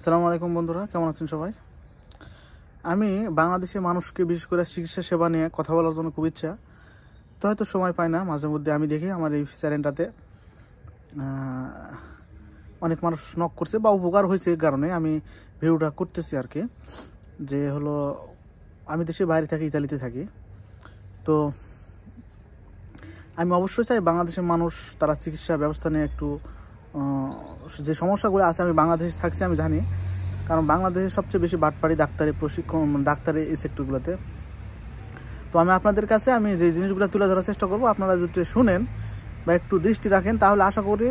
আসসালামু আলাইকুম বন্ধুরা, কেমন আছেন সবাই? আমি বাংলাদেশের মানুষকে বিশেষ করে চিকিৎসা সেবা নিয়ে কথা বলার জন্য খুব ইচ্ছা, তো হয়তো সময় পাই না। মাঝে মধ্যে আমি দেখি আমার এই চ্যানেলটাতে অনেক মানুষ নক করছে বা উপকার হয়েছে, এই কারণে আমি ভিডিওটা করতেছি আর কি। যে হলো, আমি দেশের বাইরে থাকি, ইতালিতে থাকি। তো আমি অবশ্যই চাই বাংলাদেশের মানুষ তারা চিকিৎসা ব্যবস্থা নিয়ে একটু যে সমস্যাগুলো আছে, আমি বাংলাদেশে থাকছি আমি জানি, কারণ বাংলাদেশে সবচেয়ে বেশি বাটপাড়ি ডাক্তারি প্রশিক্ষণ, ডাক্তারি এই সেক্টরগুলোতে। তো আমি আপনাদের কাছে আমি যে জিনিসগুলো তুলে ধরার চেষ্টা করব, আপনারা যদি শুনেন বা একটু দৃষ্টি রাখেন, তাহলে আশা করি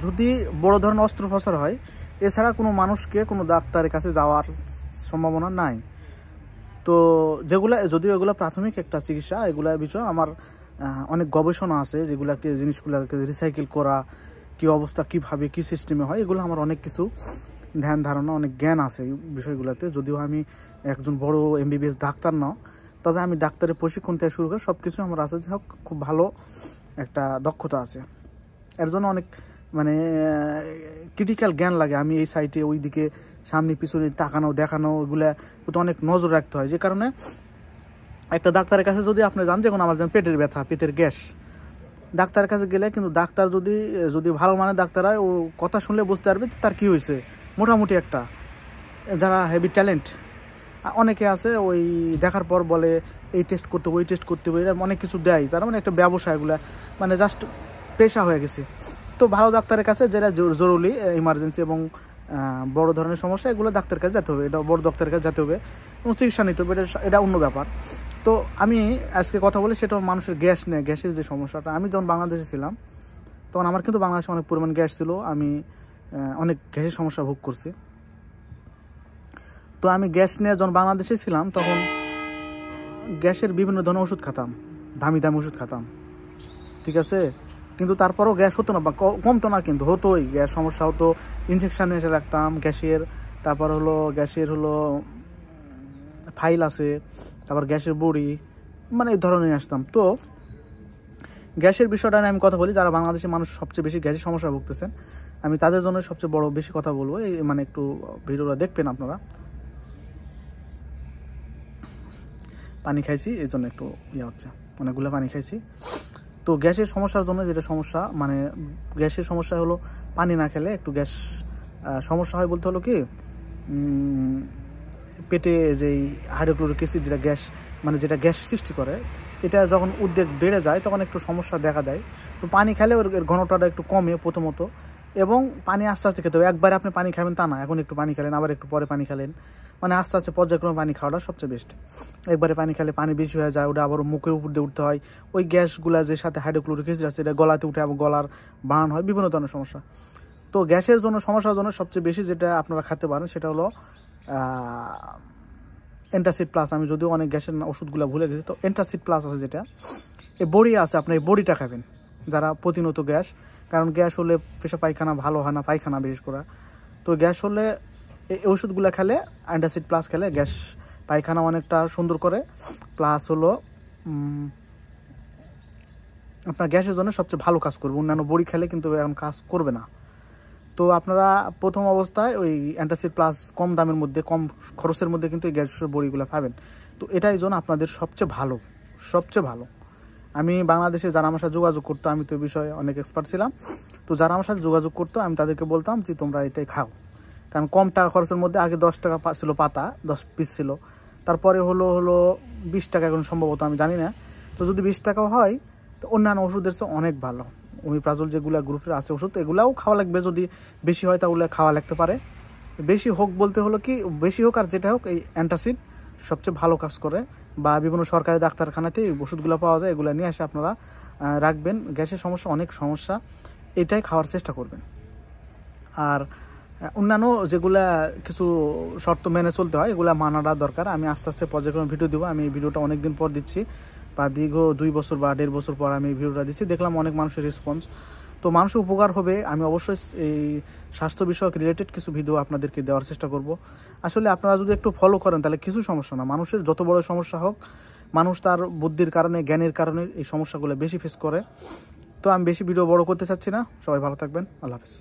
যদি বড় ধরনের অস্ত্রোপচার হয়, এছাড়া কোনো মানুষকে কোনো ডাক্তারের কাছে যাওয়ার সম্ভাবনা নাই। তো যেগুলো, যদিও এগুলো প্রাথমিক একটা চিকিৎসা, এগুলোর বিষয়ে আমার অনেক গবেষণা আছে, যেগুলোকে জিনিসগুলোকে রিসাইকেল করা, কী অবস্থা, কীভাবে, কী সিস্টেমে হয়, এগুলো আমার অনেক কিছু ধ্যান ধারণা, অনেক জ্ঞান আছে এই বিষয়গুলোতে। যদিও আমি একজন বড় এমবিবিএস ডাক্তার না, তবে আমি ডাক্তারের প্রশিক্ষণ থেকে শুরু করে সব কিছু আমার আছে, যাই হোক খুব ভালো একটা দক্ষতা আছে। এর জন্য অনেক ক্রিটিক্যাল জ্ঞান লাগে। আমি এই সাইটে ওই দিকে সামনে পিছনে তাকানো, দেখানো, এগুলো তো অনেক নজর রাখতে হয়। যে কারণে একটা ডাক্তারের কাছে যদি আপনি জান, যে কোনো আমার যেমন পেটের ব্যথা, পেটের গ্যাস, ডাক্তারের কাছে গেলে কিন্তু ডাক্তার যদি ভালো মানের ডাক্তার হয়, ও কথা শুনলে বুঝতে পারবে তার কি হয়েছে মোটামুটি একটা। যারা হেভি ট্যালেন্ট অনেকে আছে, ওই দেখার পর বলে এই টেস্ট করতে হবে, ওই টেস্ট করতে হবে, এরকম অনেক কিছু দেয়। তারা একটা ব্যবসা, এগুলা জাস্ট পেশা হয়ে গেছে। তো ভালো ডাক্তারের কাছে, যেটা জরুরি ইমার্জেন্সি এবং বড় ধরনের সমস্যা, এগুলো ডাক্তারের কাছে যেতে হবে, এটা বড় ডাক্তারের কাছে যেতে হবে এবং চিকিৎসা নিতে হবে, এটা অন্য ব্যাপার। তো আমি আজকে কথা বলি সেটা মানুষের গ্যাস নেই, গ্যাসের যে সমস্যাটা। আমি যখন বাংলাদেশে ছিলাম, তখন আমার কিন্তু বাংলাদেশে অনেক পরিমাণ গ্যাস ছিল, আমি অনেক গ্যাসের সমস্যা ভোগ করছি। তো আমি গ্যাস নিয়ে যখন বাংলাদেশে ছিলাম, তখন গ্যাসের বিভিন্ন ধরনের ওষুধ খেতাম, দামি দামি ওষুধ খেতাম, ঠিক আছে। কিন্তু তারপরও গ্যাস হতো না বা কমতো না, কিন্তু হতোই, গ্যাস সমস্যা হতো। ইনজেকশন এসে রাখতাম গ্যাসের, তারপর গ্যাসের ফাইল আছে, তারপর গ্যাসের বড়ি, এই ধরনের আসতাম। তো গ্যাসের বিষয়টা নিয়ে আমি কথা বলি। যারা বাংলাদেশের মানুষ সবচেয়ে বেশি গ্যাসের সমস্যা ভুগতেছেন, আমি তাদের জন্য সবচেয়ে বড় বেশি কথা বলবো। এই একটু ভিডিওটা দেখবেন আপনারা। পানি খাইছি, এই জন্য একটু হচ্ছে, অনেকগুলো পানি খাইছি। তো গ্যাসের সমস্যার জন্য যেটা সমস্যা, গ্যাসের সমস্যা হলো পানি না খেলে একটু গ্যাস সমস্যা হয়। বলতে হলো কি, পেটে যেই হাইড্রোক্লোরিক অ্যাসিড, যেটা গ্যাস যেটা গ্যাস সৃষ্টি করে, এটা যখন উদ্বেগ বেড়ে যায়, তখন একটু সমস্যা দেখা দেয়। তো পানি খেলে ওর ঘনটাটা একটু কমে প্রথমত, এবং পানি আস্তে আস্তে খেতে হবে। একবারে আপনি পানি খাবেন তা না, এখন একটু পানি খেলেন, আবার একটু পরে পানি খেলেন, আস্তে আস্তে পর্যায়ক্রমে পানি খাওয়াটা সবচেয়ে বেস্ট। একবারে পানি খেলে পানি বেশি হয়ে যায়, ওটা আবার মুখের উপর দিয়ে উঠতে হয়। ওই গ্যাসগুলা যে সাথে হাইড্রোক্লোরিক অ্যাসিড আছে, এটা গলাতে উঠে আবার গলার বার্ন হয়, বিভিন্ন ধরনের সমস্যা। তো গ্যাসের জন্য, সমস্যার জন্য সবচেয়ে বেশি যেটা আপনারা খেতে পারেন, সেটা হলো অ্যান্টাসিড প্লাস। আমি যদিও অনেক গ্যাসের ওষুধগুলো ভুলে গেছি, তো অ্যান্টাসিড প্লাস আছে যেটা, এই বড়ি আছে, আপনি এই বড়িটা খাবেন যারা প্রতিনিয়ত গ্যাস। কারণ গ্যাস হলে পেশা পায়খানা ভালো হয় না, পায়খানা বিশেষ করে। তো গ্যাস হলে এই ওষুধগুলো খেলে, অ্যান্টাসিড প্লাস খেলে গ্যাস পায়খানা অনেকটা সুন্দর করে। প্লাস আপনার গ্যাসের জন্য সবচেয়ে ভালো কাজ করবে। অন্যান্য বড়ি খেলে কিন্তু এখন কাজ করবে না। তো আপনারা প্রথম অবস্থায় ওই অ্যান্টাসিড প্লাস কম দামের মধ্যে, কম খরচের মধ্যে কিন্তু এই গ্যাসের বড়িগুলো পাবেন। তো এটাই জন্য আপনাদের সবচেয়ে ভালো, সবচেয়ে ভালো। আমি বাংলাদেশে যারা আমার সাথে যোগাযোগ করতো, আমি তো এই বিষয়ে অনেক এক্সপার্ট ছিলাম, তো যারা আমার সাথে যোগাযোগ করতো, আমি তাদেরকে বলতাম যে তোমরা এটাই খাও। কারণ কম টাকা খরচের মধ্যে, আগে 10 টাকা ছিল পাতা, 10 পিস ছিল, তারপরে হলো 20 টাকা, এখন সম্ভবত আমি জানি না। তো যদি 20 টাকাও হয়, তো অন্যান্য ওষুধের চেয়ে অনেক ভালো। ওমিপ্রাজল যেগুলো গ্রুপের আছে ওষুধ, এগুলাও খাওয়া লাগবে। যদি বেশি হয় তাহলে খাওয়া লাগতে পারে। বেশি হোক বলতে হলো কি, বেশি হোক আর যেটা হোক, এই অ্যান্টাসিড সবচেয়ে ভালো কাজ করে। বা বিভিন্ন সরকারি ডাক্তারখানাতে এই ওষুধগুলো পাওয়া যায়, এগুলো নিয়ে এসে আপনারা রাখবেন। গ্যাসের সমস্যা, অনেক সমস্যা, এটাই খাওয়ার চেষ্টা করবেন। আর অন্যান্য যেগুলা কিছু শর্ত মেনে চলতে হয়, এগুলা মানাটা দরকার। আমি আস্তে আস্তে পর্যায়ক্রমে ভিডিও দেবো। আমি এই ভিডিওটা অনেকদিন পর দিচ্ছি, বা দীর্ঘ 2 বছর বা 1.5 বছর পর আমি এই ভিডিওটা দিচ্ছি। দেখলাম অনেক মানুষের রেসপন্স, তো মানুষের উপকার হবে। আমি অবশ্যই এই স্বাস্থ্য বিষয়ক রিলেটেড কিছু ভিডিও আপনাদেরকে দেওয়ার চেষ্টা করব। আসলে আপনারা যদি একটু ফলো করেন, তাহলে কিছু সমস্যা না। মানুষের যত বড় সমস্যা হোক, মানুষ তার বুদ্ধির কারণে, জ্ঞানের কারণে এই সমস্যাগুলো বেশি ফেস করে। তো আমি বেশি ভিডিও বড় করতে চাচ্ছি না। সবাই ভালো থাকবেন, আল্লাহ হাফেজ।